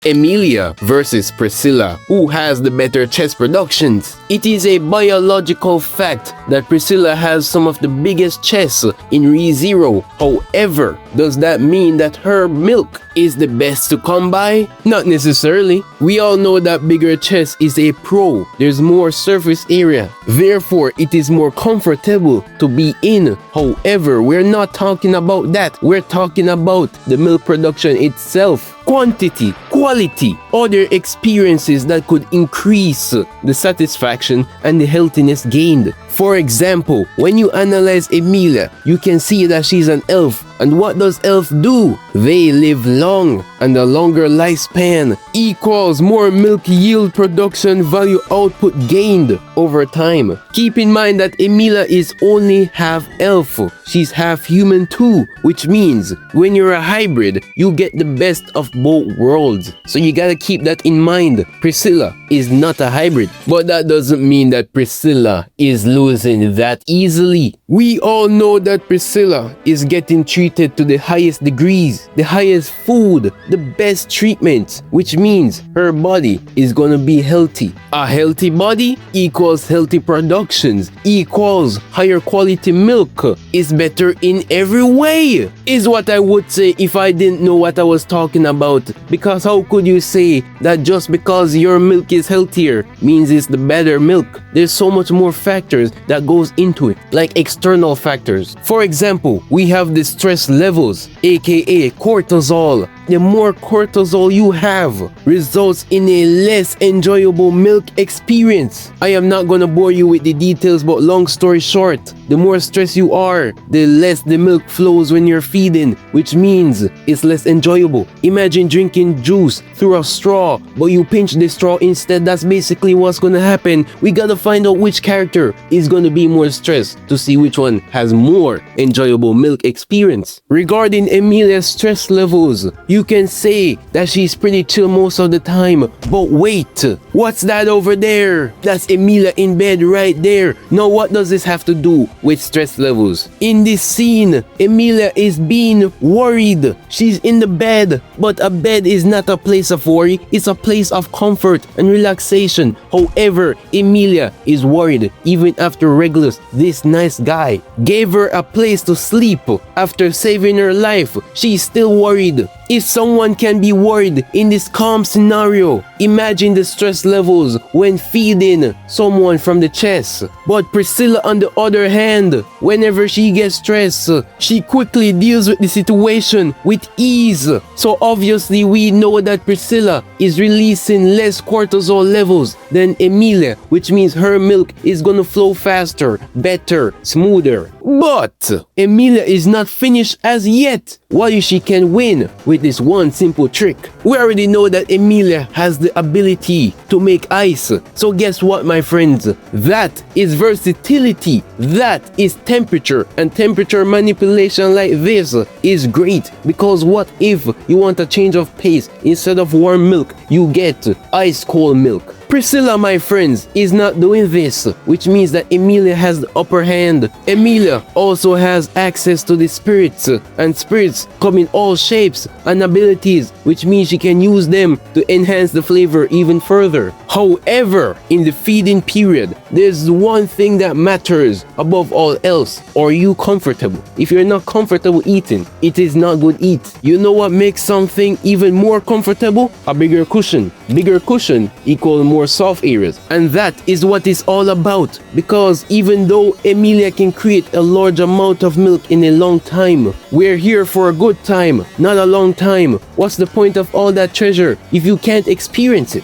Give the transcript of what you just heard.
Emilia versus Priscilla. Who has the better chest productions? It is a biological fact that Priscilla has some of the biggest chests in ReZero. However, does that mean that her milk is the best to come by? Not necessarily. We all know that bigger chest is a pro. There's more surface area. Therefore, it is more comfortable to be in. However, we're not talking about that. We're talking about the milk production itself. Quantity, quality, other experiences that could increase the satisfaction and the healthiness gained. For example, when you analyze Emilia, you can see that she's an elf. And what does elf do? They live long, and a longer lifespan equals more milk yield production value output gained over time. Keep in mind that Emilia is only half elf. She's half human too, which means when you're a hybrid, you get the best of both worlds. So you gotta keep that in mind. Priscilla is not a hybrid, but that doesn't mean that Priscilla is losing that easily. We all know that Priscilla is getting treated to the highest degrees, the highest food, the best treatments, which means her body is gonna be healthy. A healthy body equals healthy productions, equals higher quality milk, is better in every way, is what I would say if I didn't know what I was talking about. Because how could you say that just because your milk is healthier means it's the better milk? There's so much more factors that goes into it, like external factors. For example, we have the stress levels, aka cortisol. The more cortisol you have results in a less enjoyable milk experience. I am not gonna bore you with the details, but long story short, the more stressed you are, the less the milk flows when you're feeding, which means it's less enjoyable. Imagine drinking juice through a straw, but you pinch the straw instead. That's basically what's gonna happen. We gotta find out which character is gonna be more stressed to see which one has more enjoyable milk experience. Regarding Emilia's stress levels, you can say that she's pretty chill most of the time, but wait, what's that over there? That's Emilia in bed right there. Now what does this have to do with stress levels? In this scene, Emilia is being worried. She's in the bed, but a bed is not a place of worry, it's a place of comfort and relaxation. However, Emilia is worried even after Regulus, this nice guy, gave her a place to sleep after saving her life. She's still worried. If someone can be worried in this calm scenario, imagine the stress levels when feeding someone from the chest. But Priscilla, on the other hand, whenever she gets stressed, she quickly deals with the situation with ease. So obviously we know that Priscilla is releasing less cortisol levels than Emilia, which means her milk is gonna flow faster, better, smoother. But Emilia is not finished as yet. What if she can win with this one simple trick? We already know that Emilia has the ability to make ice. So guess what, my friends? That is versatility. That is temperature. And temperature manipulation like this is great, because what if you want a change of pace? Instead of warm milk, you get ice cold milk. Priscilla, my friends, is not doing this, which means that Emilia has the upper hand. Emilia also has access to the spirits, and spirits come in all shapes and abilities, which means she can use them to enhance the flavor even further. However, in the feeding period, there's one thing that matters above all else. Are you comfortable? If you're not comfortable eating, it is not good eat. You know what makes something even more comfortable? A bigger cushion. Bigger cushion equals more soft areas, and that is what it's all about. Because even though Emilia can create a large amount of milk in a long time, we're here for a good time, not a long time. What's the point of all that treasure if you can't experience it?